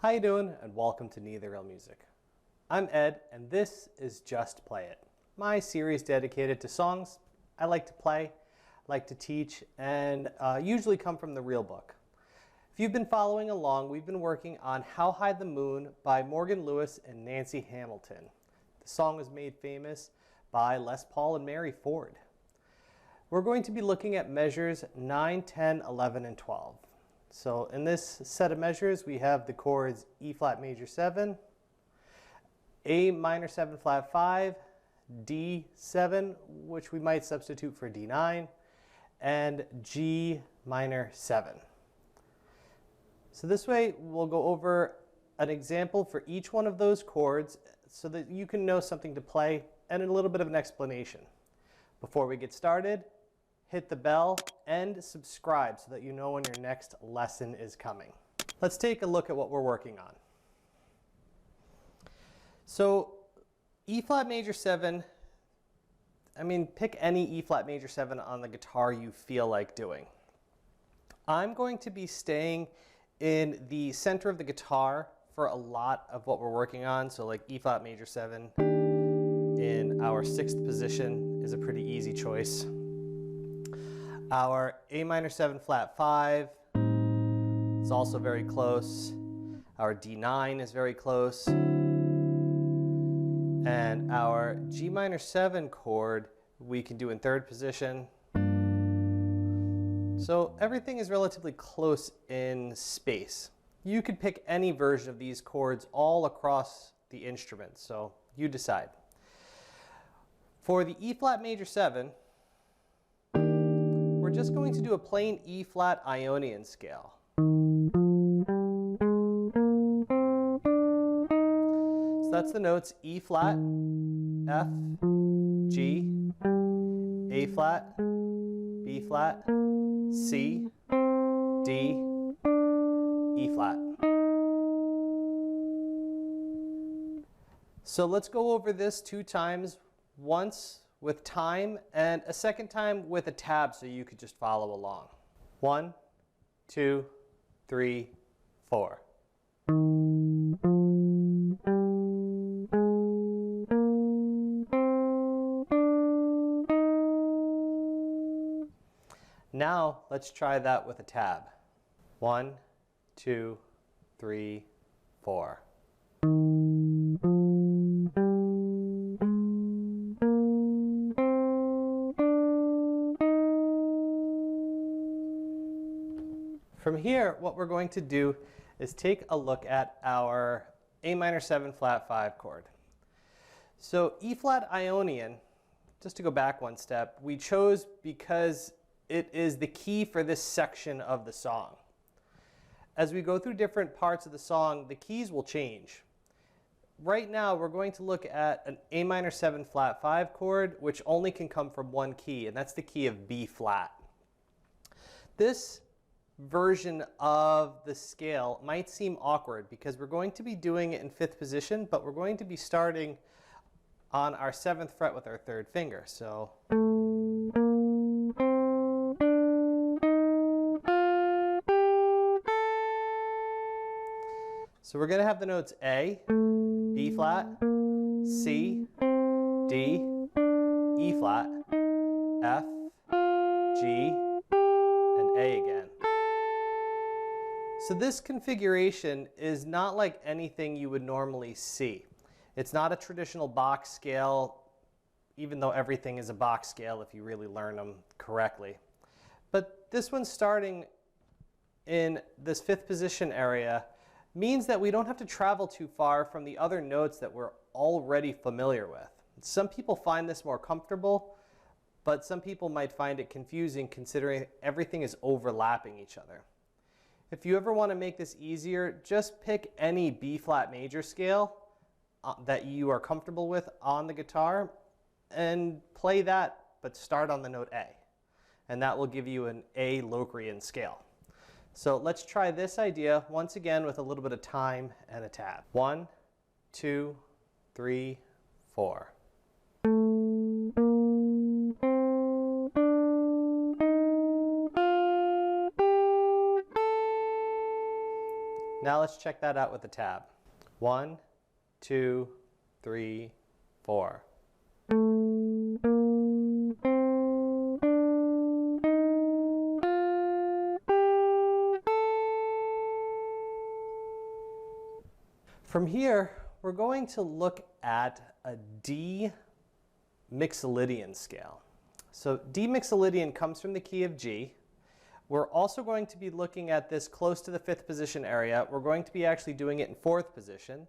How you doing, and welcome to Neither Real Music. I'm Ed, and this is Just Play It, my series dedicated to songs I like to play, like to teach, and usually come from the real book. If you've been following along, we've been working on How High the Moon by Morgan Lewis and Nancy Hamilton. The song was made famous by Les Paul and Mary Ford. We're going to be looking at measures 9, 10, 11, and 12. So in this set of measures, we have the chords E flat major 7, A minor 7 flat 5, D7, which we might substitute for D9, and G minor 7. So this way, we'll go over an example for each one of those chords so that you can know something to play and a little bit of an explanation. Before we get started, hit the bell and subscribe so that you know when your next lesson is coming. Let's take a look at what we're working on. So E flat major 7, pick any E flat major 7 on the guitar you feel like doing. I'm going to be staying in the center of the guitar for a lot of what we're working on. So like E flat major 7 in our 6th position is a pretty easy choice. Our A minor 7 flat 5 is also very close. Our D9 is very close. And our G minor 7 chord we can do in 3rd position. So everything is relatively close in space. You could pick any version of these chords all across the instrument, so you decide. For the E flat major 7, we're just going to do a plain E flat Ionian scale. So that's the notes E flat, F, G, A flat, B flat, C, D, E flat. So let's go over this 2 times, once with time and a second time with a tab so you could just follow along. 1, 2, 3, 4. Now let's try that with a tab. 1, 2, 3, 4. From here, what we're going to do is take a look at our A minor 7 flat 5 chord. So E flat Ionian, just to go back one step, we chose because it is the key for this section of the song. As we go through different parts of the song, the keys will change. Right now, we're going to look at an A minor 7 flat 5 chord, which only can come from one key, and that's the key of B flat. This version of the scale might seem awkward because we're going to be doing it in 5th position, but we're going to be starting on our 7th fret with our 3rd finger. So we're going to have the notes A, B flat, C, D, E flat, F, G, and A again. So this configuration is not like anything you would normally see. It's not a traditional Bach scale, even though everything is a Bach scale if you really learn them correctly. But this one starting in this 5th position area means that we don't have to travel too far from the other notes that we're already familiar with. Some people find this more comfortable, but some people might find it confusing considering everything is overlapping each other. If you ever want to make this easier, just pick any B flat major scale that you are comfortable with on the guitar and play that, but start on the note A. And that will give you an A Locrian scale. So let's try this idea once again with a little bit of time and a tab. 1, 2, 3, 4. Now let's check that out with the tab. 1, 2, 3, 4. From here, we're going to look at a D Mixolydian scale. So D Mixolydian comes from the key of G. We're also going to be looking at this close to the 5th position area. We're going to be actually doing it in 4th position.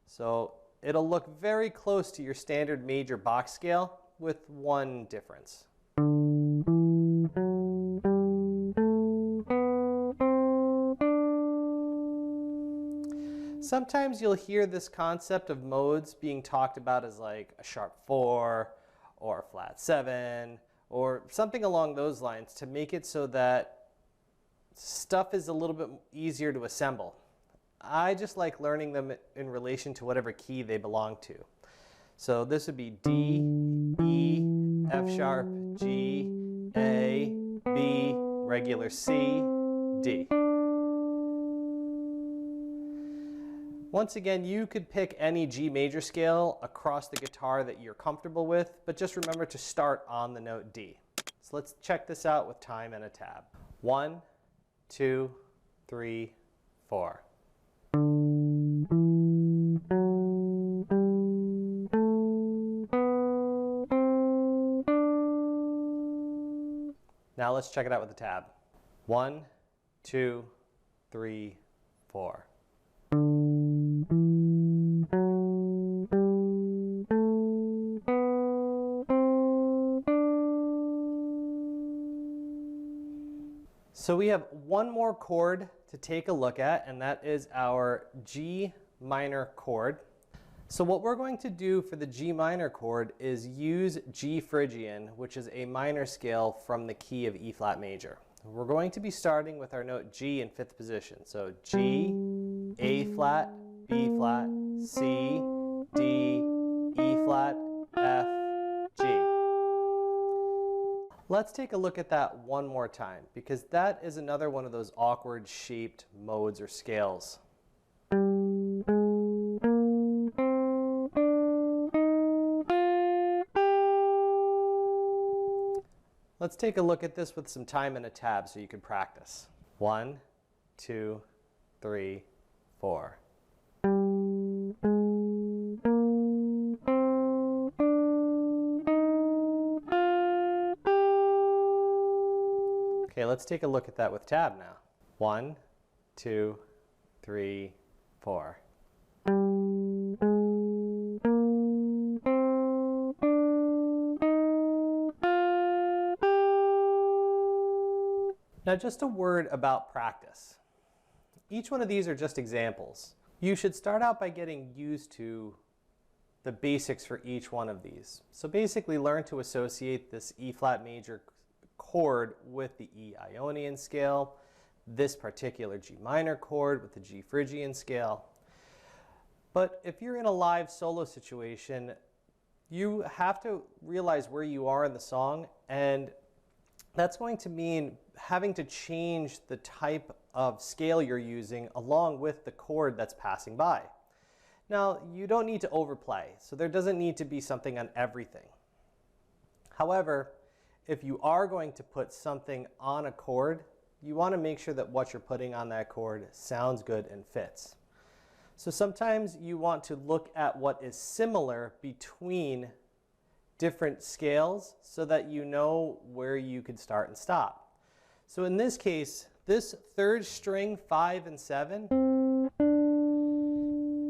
So it'll look very close to your standard major Bach scale with one difference. Sometimes you'll hear this concept of modes being talked about as like a sharp 4 or a flat 7 or something along those lines to make it so that stuff is a little bit easier to assemble. I just like learning them in relation to whatever key they belong to. So this would be D, E, F sharp, G, A, B, regular C, D. Once again, you could pick any G major scale across the guitar that you're comfortable with, but just remember to start on the note D. So let's check this out with time and a tab. 1, 2, 3, 4. Now let's check it out with the tab. 1, 2, 3, 4. So we have one more chord to take a look at, and that is our G minor chord. So what we're going to do for the G minor chord is use G Phrygian, which is a minor scale from the key of E flat major. We're going to be starting with our note G in 5th position. So G, A flat, B flat, C, D, E flat, F, G. Let's take a look at that one more time, because that is another one of those awkward shaped modes or scales. Let's take a look at this with some time and a tab so you can practice. 1, 2, 3, 4. Okay, let's take a look at that with tab now. 1, 2, 3, 4. Now just a word about practice. Each one of these are just examples. You should start out by getting used to the basics for each one of these. So basically learn to associate this E flat major chord with the E Ionian scale, this particular G minor chord with the G Phrygian scale. But if you're in a live solo situation, you have to realize where you are in the song, and that's going to mean having to change the type of scale you're using along with the chord that's passing by. Now, you don't need to overplay, so there doesn't need to be something on everything. However, if you are going to put something on a chord, you want to make sure that what you're putting on that chord sounds good and fits. So sometimes you want to look at what is similar between different scales so that you know where you could start and stop. So in this case, this 3rd string 5 and 7,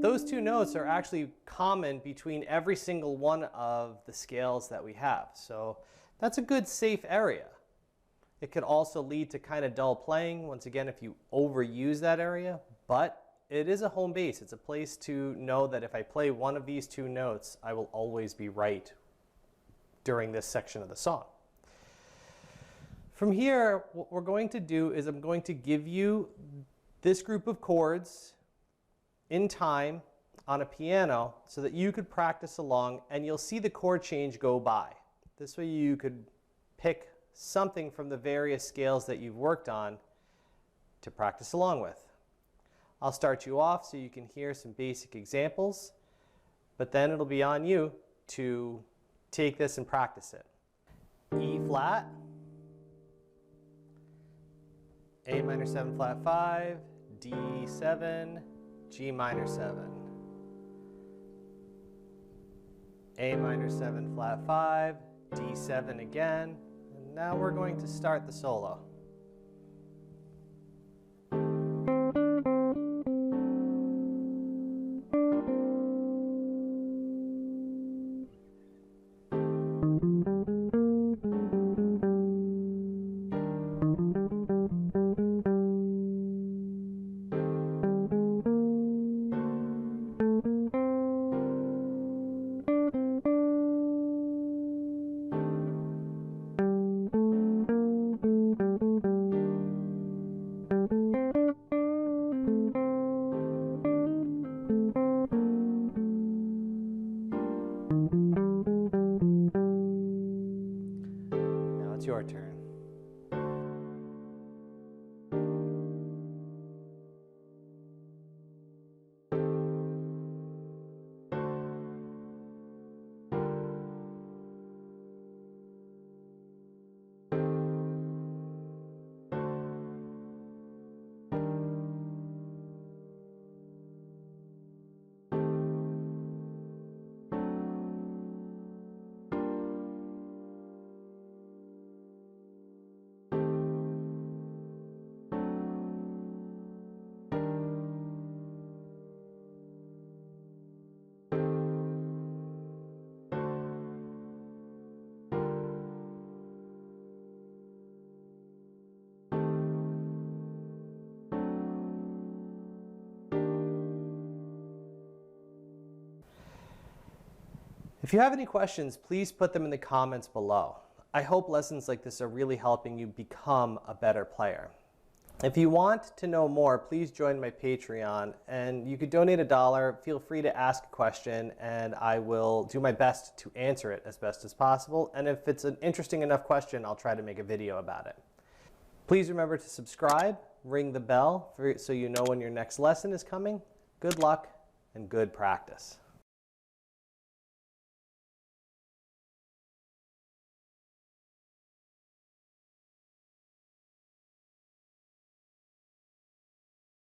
those two notes are actually common between every single one of the scales that we have. So that's a good safe area. It could also lead to kind of dull playing, once again, if you overuse that area, but it is a home base. It's a place to know that if I play one of these two notes, I will always be right during this section of the song. From here, what we're going to do is I'm going to give you this group of chords in time on a piano so that you could practice along, and you'll see the chord change go by. This way you could pick something from the various scales that you've worked on to practice along with. I'll start you off so you can hear some basic examples, but then it'll be on you to take this and practice it. E flat, A minor 7 flat 5, D7, G minor 7. A minor 7 flat 5, D7 again, and now we're going to start the solo. Now it's your turn. If you have any questions, please put them in the comments below. I hope lessons like this are really helping you become a better player. If you want to know more, please join my Patreon, and you could donate $1. Feel free to ask a question and I will do my best to answer it as best as possible. And if it's an interesting enough question, I'll try to make a video about it. Please remember to subscribe, ring the bell so you know when your next lesson is coming. Good luck and good practice.